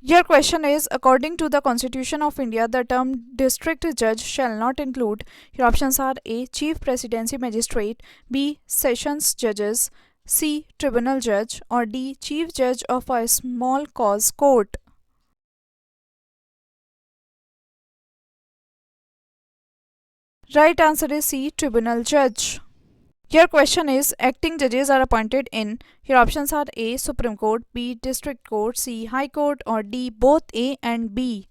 Your question is, according to the Constitution of India, the term district judge shall not include. Your options are A. Chief Presidency Magistrate, B. Sessions Judges, C. Tribunal Judge, or D. Chief Judge of a small cause court. Right answer is C. Tribunal Judge. Your question is, acting judges are appointed in. Your options are A. Supreme Court, B. District Court, C. High Court, or D. Both A and B.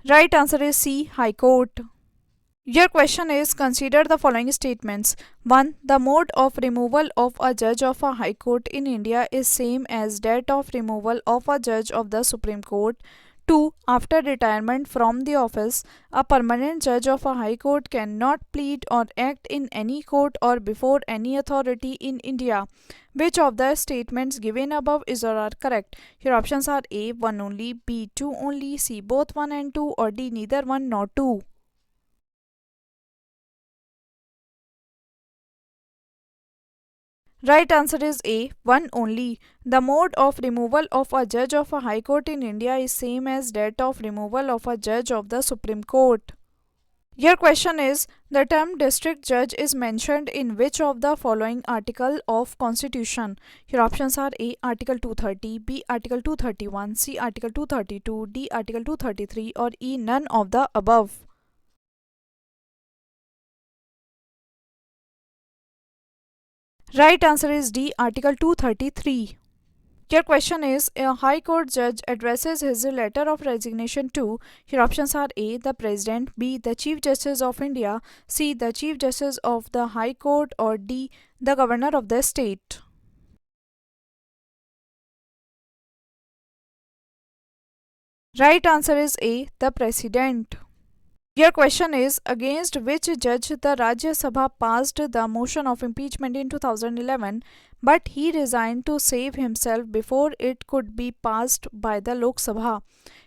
Right answer is C. High Court. Your question is, consider the following statements. 1. The mode of removal of a judge of a high court in India is same as that of removal of a judge of the Supreme Court. 2. After retirement from the office, a permanent judge of a high court cannot plead or act in any court or before any authority in India. Which of the statements given above is or are correct? Your options are A. 1 only, B. 2 only, C. Both 1 and 2, or D. Neither 1 nor 2. Right answer is A. 1 only. The mode of removal of a judge of a high court in India is same as that of removal of a judge of the Supreme Court. Your question is, the term district judge is mentioned in which of the following article of Constitution? Your options are A. Article 230, B. Article 231, C. Article 232, D. Article 233, or E. None of the above. Right answer is D. Article 233. Your question is, a High Court judge addresses his letter of resignation to. Your options are A. The President, B. The Chief Justice of India, C. The Chief Justice of the High Court, or D. The Governor of the State. Right answer is A. The President. Your question is, against which judge the Rajya Sabha passed the motion of impeachment in 2011, but he resigned to save himself before it could be passed by the Lok Sabha.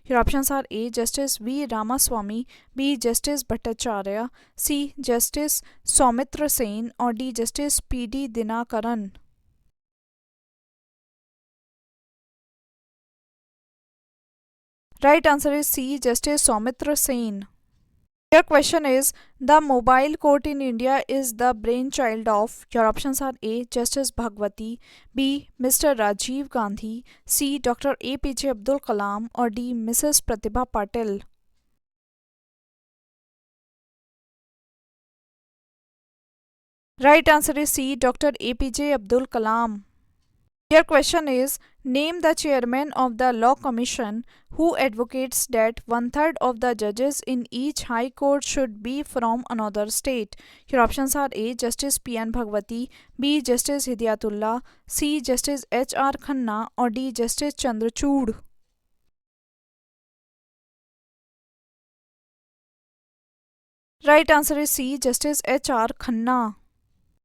Your options are A. Justice V. Ramaswamy, B. Justice Bhattacharya, C. Justice Soumitra Sen, or D. Justice P.D. Dinakaran. Right answer is C. Justice Soumitra Sen. Your question is, the mobile court in India is the brainchild of. Your options are A. Justice Bhagwati, B. Mr. Rajiv Gandhi, C. Dr. APJ Abdul Kalam, or D. Mrs. Pratibha Patil. Right answer is C. Dr. APJ Abdul Kalam. Your question is, name the chairman of the Law Commission who advocates that one third of the judges in each high court should be from another state. Your options are A. Justice P.N. Bhagwati, B. Justice Hidayatullah, C. Justice H.R. Khanna, or D. Justice Chandrachud. Right answer is C. Justice H.R. Khanna.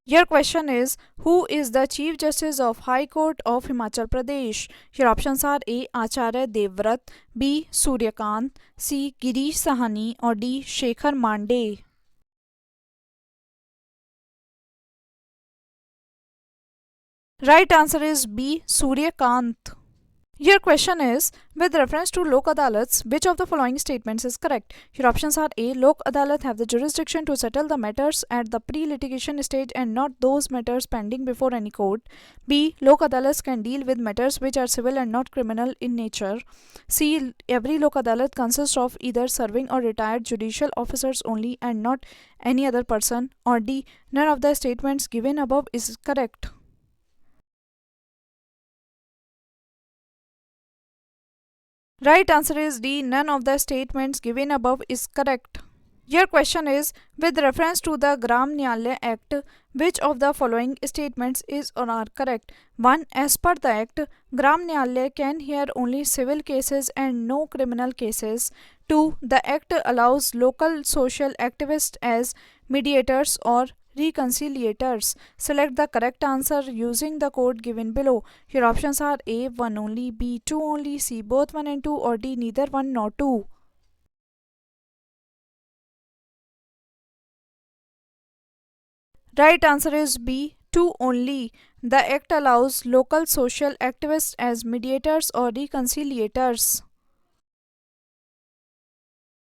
Your question is, who is the Chief Justice of High Court of Himachal Pradesh? Your options are A. Acharya Devvrat, B. Suryakant, C. Girish Sahani, or D. Shekhar Mande. Right answer is B. Suryakant. Your question is, with reference to Lok Adalats, which of the following statements is correct? Your options are A. Lok Adalat have the jurisdiction to settle the matters at the pre-litigation stage and not those matters pending before any court. B. Lok Adalats can deal with matters which are civil and not criminal in nature. C. Every Lok Adalat consists of either serving or retired judicial officers only and not any other person. Or D. None of the statements given above is correct. Right answer is D. None of the statements given above is correct. Your question is, with reference to the Gram Nyaya Act, which of the following statements is or are correct? 1. As per the Act, Gram Nyaya can hear only civil cases and no criminal cases. 2. The Act allows local social activists as mediators or reconciliators. Select the correct answer using the code given below. Your options are A. 1 only, B. 2 only, C. Both 1 and 2, or D. Neither 1 nor 2. Right answer is B. 2 only. The Act allows local social activists as mediators or reconciliators.